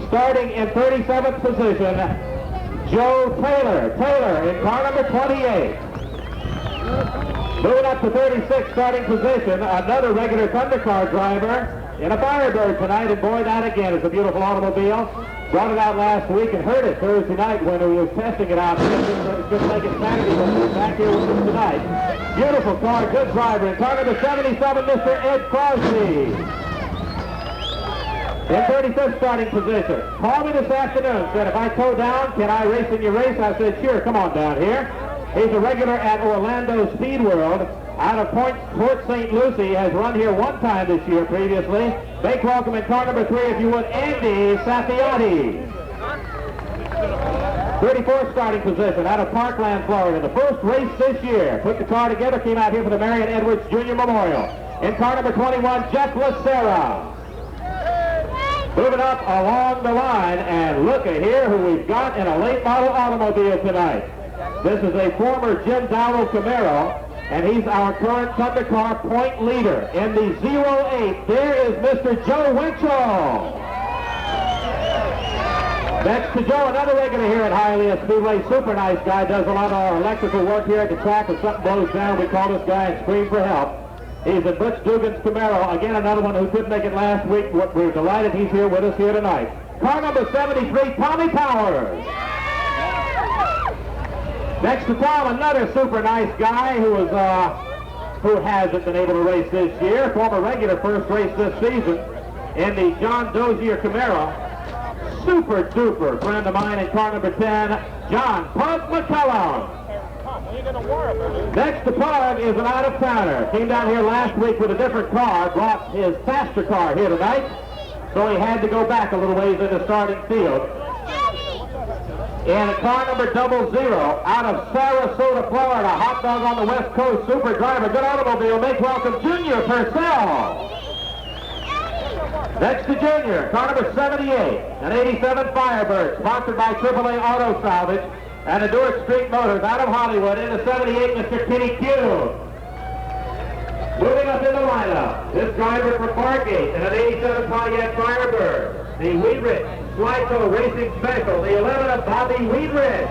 Starting in 37th position, Joe Taylor. Taylor in car number 28. Moving up to 36th starting position, another regular Thundercar driver in a Firebird tonight, and boy, that again is a beautiful automobile. Brought it out last week and heard it Thursday night when we was testing it out. Just like it Saturday, but we're back here with us tonight. Beautiful car, good driver. In car number 77, Mr. Ed Crosby. In 35th starting position. Called me this afternoon, said, if I tow down, can I race in your race? I said, sure, come on down here. He's a regular at Orlando Speed World. Out of Port St. Lucie, has run here one time this year previously. Make welcome in car number 3, if you would, Andy Safiati. 34th starting position, out of Parkland, Florida. The first race this year. Put the car together, came out here for the Marion Edwards Jr. Memorial. In car number 21, Jeff Lacera. Moving up along the line, and look at here who we've got in a late model automobile tonight. This is a former Jim Dowell Camaro, and he's our current Thundercar point leader. In the 08, there is Mr. Joe Winchell. Next to Joe, another regular here at Hialeah Speedway. Super nice guy, does a lot of our electrical work here at the track. If something blows down, we call this guy and scream for help. He's in Butch Dugan's Camaro. Again, another one who couldn't make it last week. We're delighted he's here with us here tonight. Car number 73, Tommy Powers. Next to Tom, another super nice guy who hasn't been able to race this year. Former regular first race this season in the John Dozier Camaro. Super duper friend of mine in car number 10, John Pug McCullum. Next to Pug is an out-of-towner. Came down here last week with a different car, brought his faster car here tonight, so he had to go back a little ways in the starting field. In car number 00, out of Sarasota, Florida, hot dog on the West Coast, super driver, good automobile. Make welcome Junior Purcell. Next to Junior, car number 78, an 87 Firebird, sponsored by AAA Auto Salvage and Endurance Street Motors out of Hollywood. In the 78, Mr. Kenny Q. Moving up in the lineup, this driver from Margate in an 87 Pontiac Firebird, the Weedrich Slico Racing Special, the 11 of Bobby Weedrich.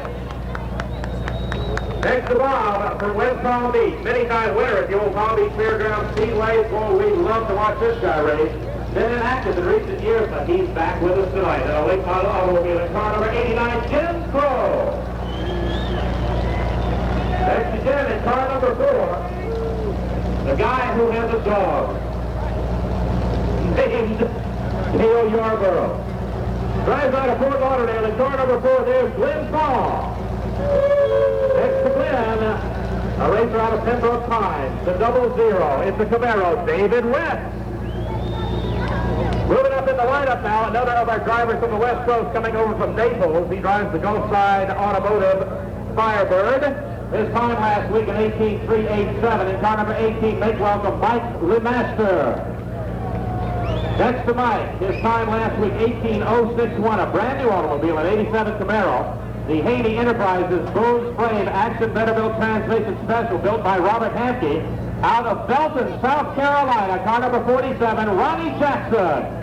Next to Bob from West Palm Beach, many-time winner at the old Palm Beach Fairgrounds Speedway. Boy, we love to watch this guy race. Been inactive in recent years, but he's back with us tonight. In a late model automobile in car number 89, Jim Crow. Next to Jim in car number 4, the guy who has a dog named Theo Yarborough. Drives out of Fort Lauderdale in car number 4, there's Glenn Paul. Next to Glenn, a racer out of Pembroke Pines, the 00, it's the Camaro, David West. Moving up in the lineup now, another of our drivers from the West Coast coming over from Naples. He drives the Gulfside Automotive Firebird. His time last week in 18.387. In car number 18, make welcome Mike Lemaster. Next to Mike, his time last week 18.061, a brand new automobile, an 87 Camaro. The Haney Enterprises Bose Frame Action Betterbilt Transmission Special, built by Robert Hampke. Out of Belton, South Carolina, car number 47, Ronnie Jackson.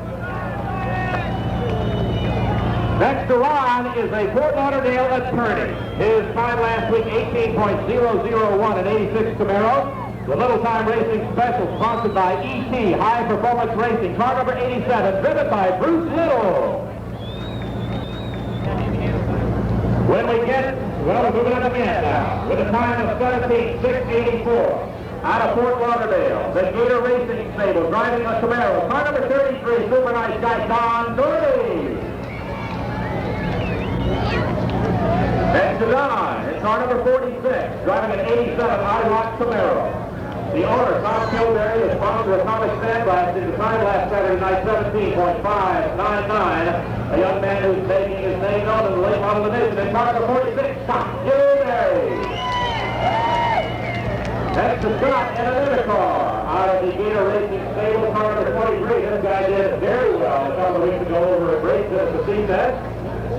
Next to Ron is a Fort Lauderdale attorney. His time last week, 18.001, an 86 Camaro. The Little Time Racing Special, sponsored by E.T. High Performance Racing, car number 87, driven by Bruce Little. When we get, well, we're moving up again now, with a time of 17.684. Out of Fort Lauderdale, the Gator Racing Stable, driving a Camaro, car number 33, super nice guy, Don Doherty. Next to Don, in car number 46, driving an 87 IROC Camaro. The owner, Tom Kilberry, is sponsored with Thomas Sandblast in the time last Saturday night, 17.599. A young man who's making his name known in the late model division. In car number 46, Tom Kilberry. Next to Scott in another car out of the Gator Racing Stable, car number 23. This guy did very well a couple of weeks ago over at Brayton at the C-Test.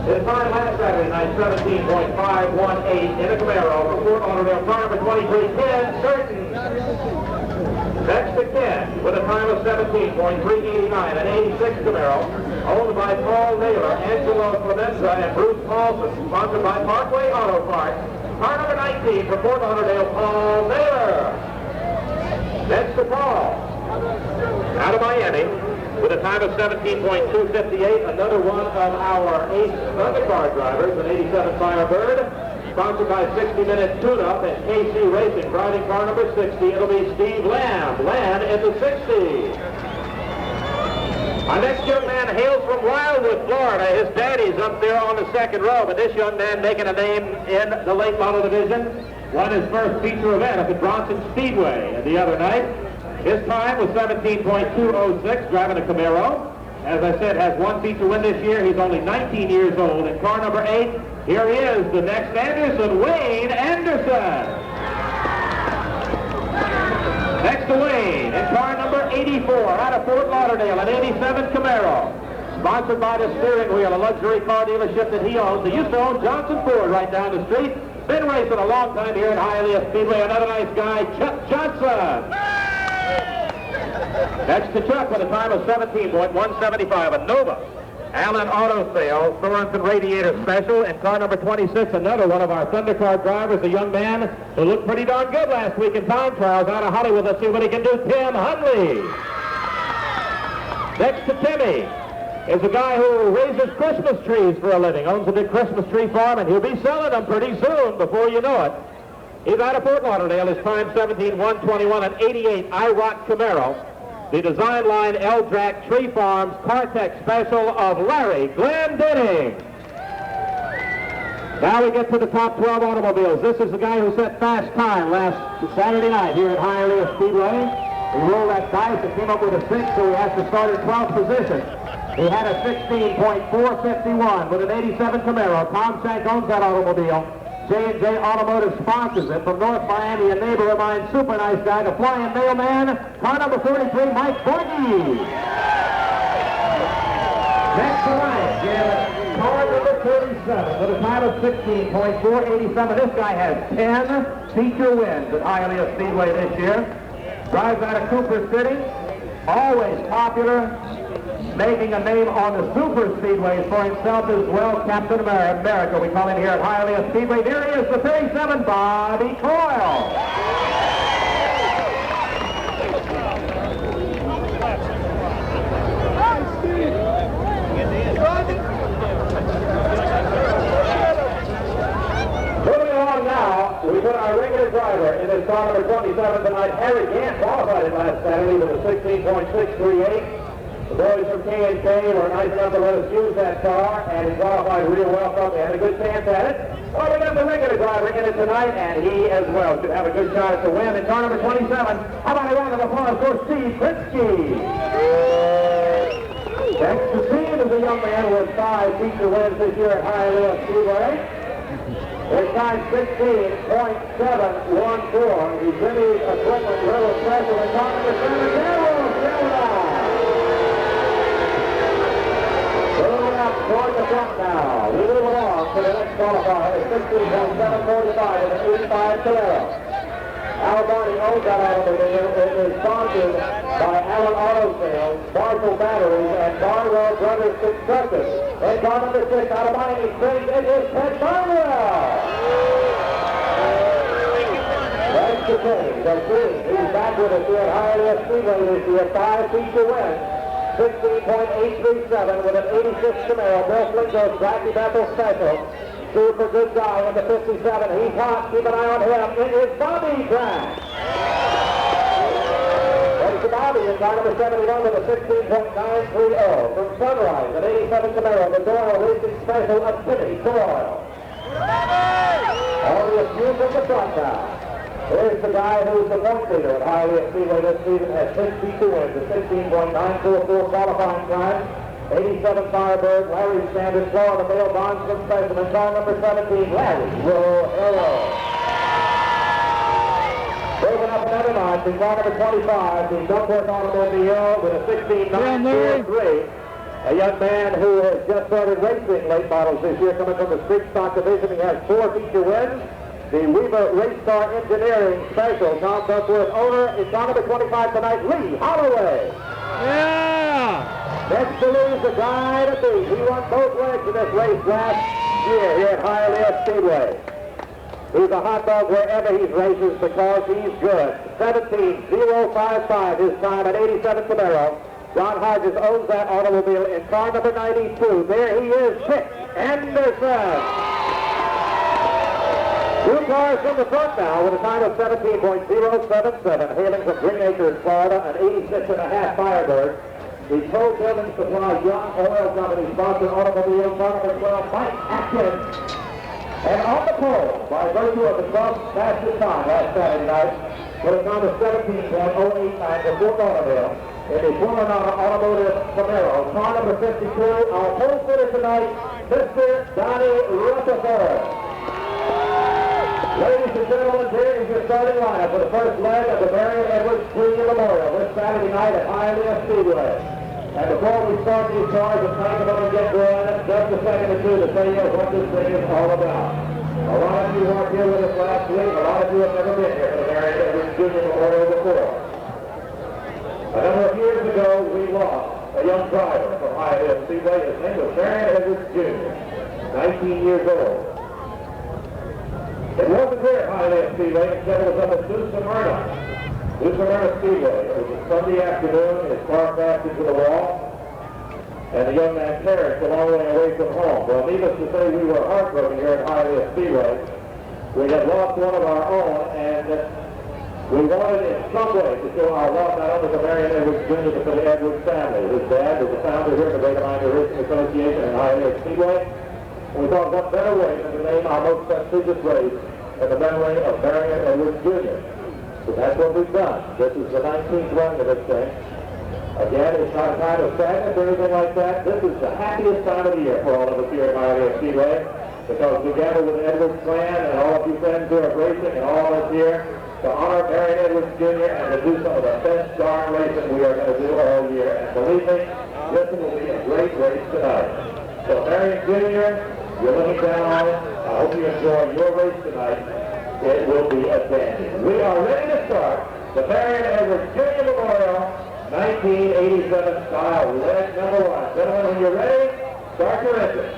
His time last Saturday night, 17.518 in a Camaro from Fort Lauderdale, car number 23, Ken Curtin. Next to Ken with a time of 17.389, an 86 Camaro. Owned by Paul Naylor, Angelo Clemenza, and Bruce Paulson. Sponsored by Parkway Auto Parts. Car number 19 from Fort Lauderdale, Paul Naylor. Next to Paul. Out of Miami, with a time of 17.258, another one of our ace undercard drivers, an 87 Firebird. Sponsored by 60-Minute Tune-Up and KC Racing. Driving car number 60, it'll be Steve Lamb. Lamb in the 60. Our next young man hails from Wildwood, Florida. His daddy's up there on the second row, but this young man making a name in the late model division. Won his first feature event at the Bronson Speedway the other night. His time was 17.206, driving a Camaro. As I said, has one feature win this year. He's only 19 years old. In car number 8, here he is, the next Anderson, Wayne Anderson. Next to Wayne, in car number 84, out of Fort Lauderdale, an 87 Camaro. Sponsored by the Steering Wheel, a luxury car dealership that he owns. He used to own Johnson Ford right down the street. Been racing a long time here at Hialeah Speedway. Another nice guy, Chuck Johnson. Next to Chuck with a time of 17.175, a Nova. Allen Auto Sales, Sorensen Radiator Special, and car number 26, another one of our Thundercard drivers, a young man who looked pretty darn good last week in time trials out of Hollywood. Let's see what he can do, Tim Hunley. Next to Timmy is a guy who raises Christmas trees for a living, owns a big Christmas tree farm, and he'll be selling them pretty soon before you know it. He's out of Fort Lauderdale, his time 17.121, an 88 IROC Camaro. The Design Line L-Drac Tree Farms Cartech Special of Larry Glendenning. Now we get to the top 12 automobiles. This is the guy who set fast time last Saturday night here at Hialeah Speedway. He rolled that dice and came up with a 6, so he has to start in 12th position. He had a 16.451 with an 87 Camaro. Tom Shank owns that automobile. J&J Automotive sponsors it. From North Miami, a neighbor of mine, super nice guy, the flying mailman, car number 43, Mike Borghi. Next to Mike is car number 37 with a time of 16.487. This guy has 10 feature wins at Hialeah Speedway this year. Drives out of Cooper City, always popular, making a name on the super speedways for himself as well. Captain America, we call him here at Hialeah Speedway. There he is, the 37, Bobby Coyle. Moving along now, we put our regular driver in this car number 27 tonight. Harry Gant qualified it last Saturday with a 16.638. The boys from K&K were nice enough to let us use that car, and he qualified real well from it. Had a good chance at it. Well, we got the regular driver in it tonight, and he as well should have a good shot to win. In car number 27, how about a round of applause for Steve Krinsky? Next to Steve is a young man with 5 feature wins this year at Hialeah Speedway. His time 16.714. He's Jimmy's Equipment Little Special in car number 7, Daryl Silva. Toward the front now. We move along to the next qualifier. 16.745 with an 85 Camaro. Al Barney owns that automobile. It is sponsored by Allen Auto Sales, Marshall Batteries, and Barwell Brothers Construction. In car number 6 out of Miami Springs, it is Ted Barwell. Next to Kenny, the Green. He's back with us here at Hialeah Speedway this year. 5 feature wins. 16.837 with an 86 Camaro, Bill Flingo's Blackie Bethel Special. Super good guy in the 57. He's hot. Keep an eye on him. It is Bobby Grant. There's the Bobby in car number 71 with a 16.930. From Sunrise, an 87 Camaro, the Doyle Racing Special of Timmy Doyle. All the abuse of the front now. Here's the guy who's the point leader at Hialeah Speedway this season, has 6 feature wins, a 16.944 qualifying time, 87 Firebird, Larry Sanders, Florida Mail, Bondsman Specimen, car number 17, Larry Rohero. Moving up another notch in car number 25, the Duckworth Automobile with a 16.943. A young man who has just started racing late models this year, coming from the street stock division. He has 4 feature wins. The Weaver Race Car Engineering Special, Tom Duckworth owner, is car number 25 tonight, Lee Holloway. Yeah! Next to lose the guy to beat. He won both legs in this race last year here at Hialeah Speedway. He's a hot dog wherever he races because he's good. 17.055 his time at 87 Camaro. John Hodges owns that automobile in car number 92. There he is, Chick Anderson. 2 cars from the front now with a time of 17.077, hailing from Green Acres, Florida, an 86.5 Firebird. The Tow Building Supply Young Oil Company sponsored automobile car number 12, Mike Atkins. And on the pole, by virtue of the fastest time last Saturday night, with a time of 17.089 for Ford Automobile, in the Coronado Automotive Camaro, car number 52, our pole fitter tonight, Mr. Donnie Rutherford. Ladies and gentlemen, here is your starting lineup for the first leg of the Marion Edwards Jr. Memorial this Saturday night at Hialeah Speedway. And before we start these cars and talk about and get going, just a second or two to tell you what this thing is all about. A lot of you weren't here with us last week. A lot of you have never been here for the Marion Edwards Jr. Memorial before. A number of years ago, we lost a young driver from Hialeah Speedway. His name was Marion Edwards Jr., 19 years old. It wasn't here at Hialeah Speedway, instead it was up at Smyrna Speedway. It was a Sunday afternoon, his car crashed into the wall, and the young man perished a long way away from home. Well, needless to say, we were heartbroken here at Hialeah Speedway. We had lost one of our own, and we wanted in some way to show our love not only to Marion Edwards Jr., but to the Edwards family. His dad was the founder here of the Greater Minor Racing Association in Hialeah Speedway. We thought what better way than to name our most prestigious race in the memory of Marion Edwards Jr. So that's what we've done. This is the 19th run of this thing. Again, it's not a time of sadness or anything like that. This is the happiest time of the year for all of us here at Hialeah Speedway, because together with the Edwards clan and all of you friends who are racing and all of us here, to honor Marion Edwards Jr. and to do some of the best darn racing we are going to do all year. And believe me, this will be a great race tonight. So Marion Jr., you're looking down on it. I hope you enjoy your race tonight. It will be a dandy. We are ready to start the Marion Edwards Jr. Memorial 1987 style leg number 1. Gentlemen, when you're ready, start your engine.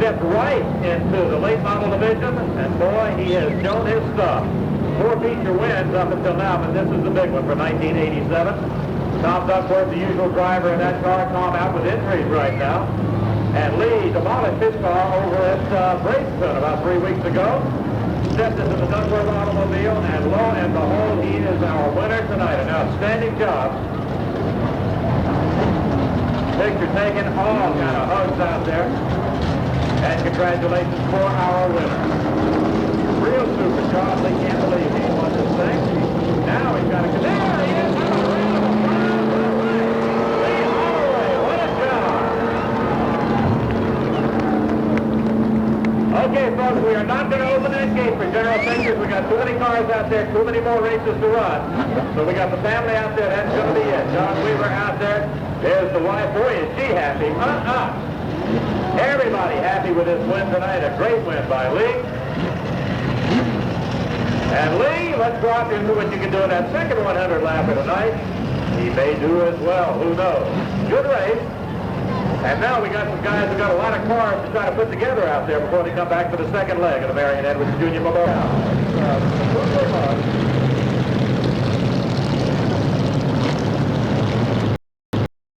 stepped right into the late model division, and boy, he has shown his stuff. 4 feature wins up until now, but this is the big one for 1987. Tom Duckworth, the usual driver in that car, Tom out with injuries right now. And Lee demolished his car over at Bradenton about 3 weeks ago. Stepped into the Duckworth automobile, and lo and behold, he is our winner tonight. An outstanding job. Picture taken, all kind of hugs out there. And congratulations for our winner. Real super job. They can't believe he won this thing. Now he's got to go. There he is. Lee Holloway, what a job. Okay, folks, we are not going to open that gate for general pictures. We got too many cars out there, too many more races to run. So we got the family out there. That's going to be it. John Weaver out there. There's the wife. Boy, is she happy. Everybody happy with this win tonight. A great win by Lee. And Lee, let's go out there and do what you can do in that second 100 lapper tonight. He may do as well. Who knows? Good race. And now we got some guys who got a lot of cars to try to put together out there before they come back for the second leg of the Marion Edwards Jr. Memorial.